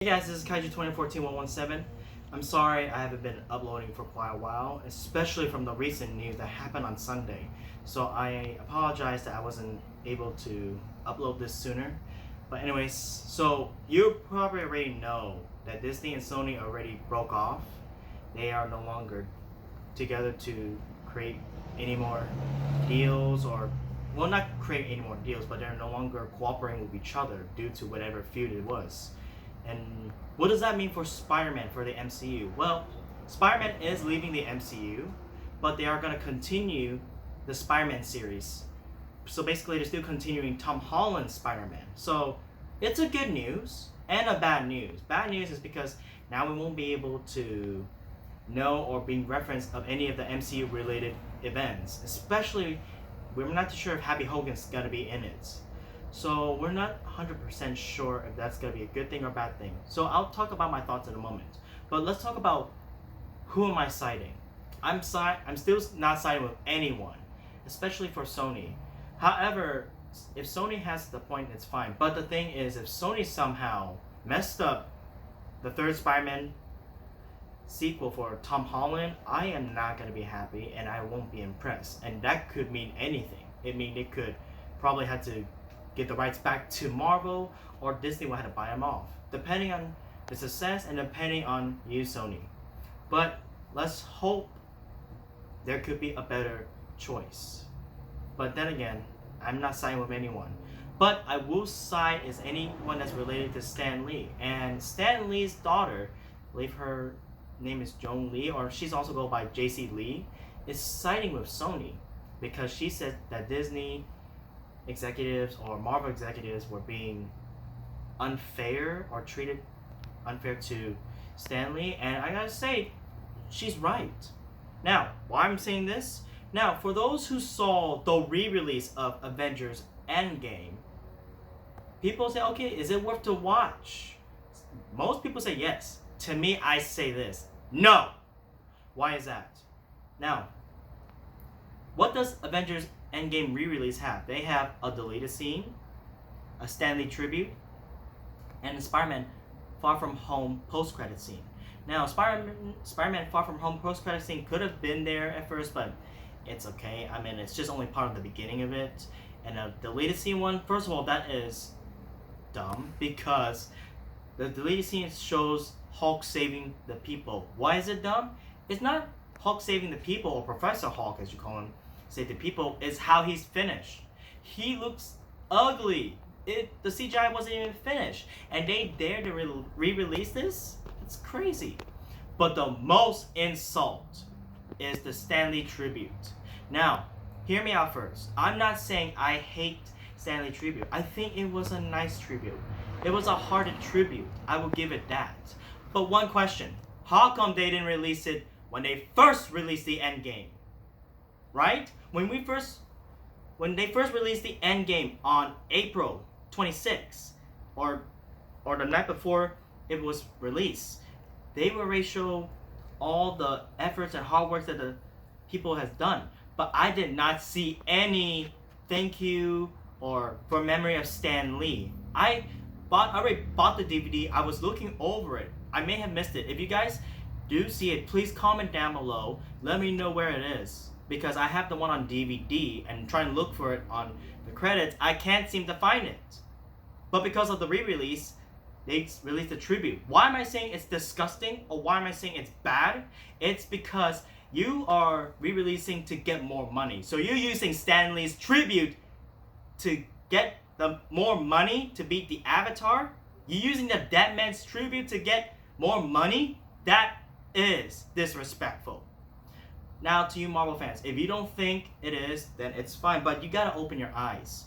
Hey guys, this is Kaiju 2014-117. I'm sorry I haven't been uploading for quite a while, especially from the recent news that happened on Sunday. So I apologize that I wasn't able to upload this sooner. But anyways, so you probably already know that Disney and Sony already broke off. They are no longer together to create any more deals well, not create any more deals, but they're no longer cooperating with each other due to whatever feud it was. And what does that mean for Spider-Man for the MCU? Well, Spider-Man is leaving the MCU, but they are going to continue the Spider-Man series. So basically, they're still continuing Tom Holland's Spider-Man. So it's a good news and a bad news. Bad news is because now we won't be able to know or be referenced of any of the MCU related events. Especially, we're not too sure if Happy Hogan's going to be in it. So we're not 100% sure if that's going to be a good thing or bad thing. So I'll talk about my thoughts in a moment. But let's talk about who am I siding. I'm still not siding with anyone, especially for Sony. However, if Sony has the point, it's fine. But the thing is, if Sony somehow messed up the third Spider-Man sequel for Tom Holland, I am not going to be happy and I won't be impressed. And that could mean anything. It means they could probably have to get the rights back to Marvel, or Disney will have to buy them off, depending on the success and depending on you, Sony. But let's hope there could be a better choice. But then again, I'm not siding with anyone. But I will side is anyone that's related to Stan Lee. And Stan Lee's daughter, I believe her name is Joan Lee, or she's also go by JC Lee, is siding with Sony because she said that Disney executives or Marvel executives were being unfair or treated unfair to Stan Lee, and I gotta say, she's right. Now, why I'm saying this? Now, for those who saw the re-release of Avengers Endgame, people say, okay, is it worth to watch? Most people say yes. To me, I say this. No! Why is that? Now, what does Avengers Endgame re-release have? They have a deleted scene, a Stan Lee tribute, and a Spider-Man Far From Home post-credit scene. Now, Spider-Man Far From Home post-credit scene could have been there at first, but it's okay. I mean, it's just only part of the beginning of it. And a deleted scene one, first of all, that is dumb because the deleted scene shows Hulk saving the people. Why is it dumb? It's not Hulk saving the people, or Professor Hulk as you call him, save the people, is how he's finished. He looks ugly. The CGI wasn't even finished. And they dare to re-release this? It's crazy. But the most insult is the Stan Lee tribute. Now, hear me out first. I'm not saying I hate Stan Lee tribute. I think it was a nice tribute. It was a hearted tribute. I will give it that. But one question. How come they didn't release it when they first released the Endgame? Right? When they first released the Endgame on April 26th, or the night before it was released, they will already show all the efforts and hard work that the people has done. But I did not see any thank you or for memory of Stan Lee. I already bought the DVD. I was looking over it. I may have missed it. If you guys do see it, please comment down below. Let me know where it is, because I have the one on DVD and trying to look for it on the credits. I can't seem to find it. But because of the re-release, they released a tribute. Why am I saying it's disgusting, or why am I saying it's bad? It's because you are re-releasing to get more money. So you're using Stan Lee's tribute to get the more money to beat the Avatar? You're using the Dead Man's tribute to get more money? That is disrespectful. Now, to you Marvel fans, if you don't think it is, then it's fine, but you gotta open your eyes.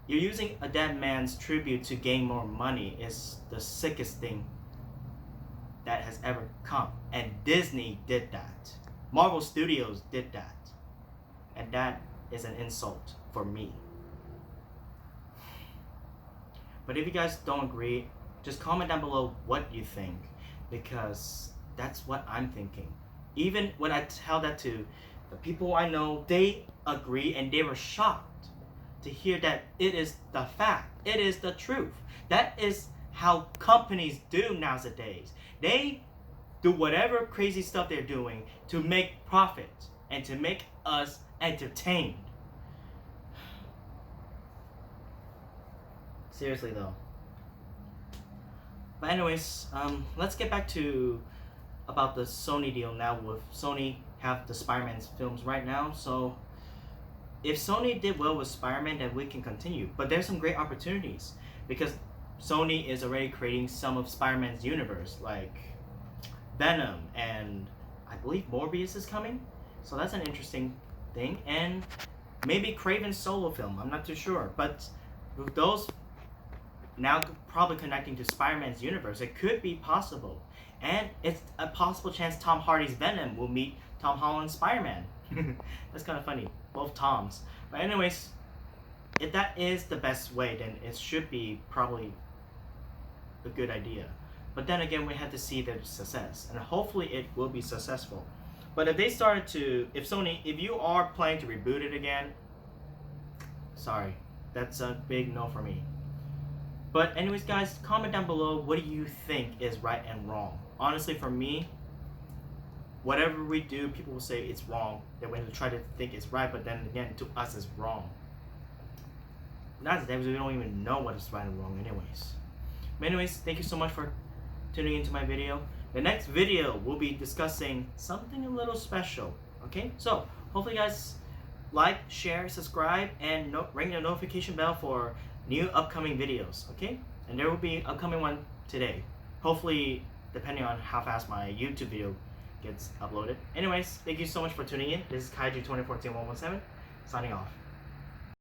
You're using a dead man's tribute to gain more money is the sickest thing that has ever come. And Disney did that. Marvel Studios did that. And that is an insult for me. But if you guys don't agree, just comment down below what you think, because that's what I'm thinking. Even when I tell that to the people I know, they agree and they were shocked to hear that it is the fact. It is the truth. That is how companies do nowadays. They do whatever crazy stuff they're doing to make profit and to make us entertained. Seriously though. But anyways, let's get back to about the Sony deal now. With Sony have the Spider-Man films right now, so if Sony did well with Spider-Man, then we can continue. But there's some great opportunities because Sony is already creating some of Spider-Man's universe, like Venom, and I believe Morbius is coming. So that's an interesting thing, and maybe Craven's solo film. I'm not too sure, but with those now probably connecting to Spider-Man's universe, it could be possible. And it's a possible chance Tom Hardy's Venom will meet Tom Holland's Spider-Man. That's kind of funny, both Toms. But anyways, if that is the best way, then it should be probably a good idea. But then again, we have to see their success, and hopefully it will be successful. But if they started to, if Sony, if you are planning to reboot it again, sorry, that's a big no for me. But anyways, guys, comment down below, what do you think is right and wrong? Honestly, for me, whatever we do, people will say it's wrong. They're going to try to think it's right, but then again, to us, it's wrong. Not that we don't even know what is right and wrong anyways. But anyways, thank you so much for tuning into my video. The next video, we'll be discussing something a little special. Okay? So, hopefully you guys like, share, subscribe, and ring the notification bell for new upcoming videos, okay? And there will be an upcoming one today. Hopefully, depending on how fast my YouTube video gets uploaded. Anyways, thank you so much for tuning in. This is Kaiju 2014-117, signing off.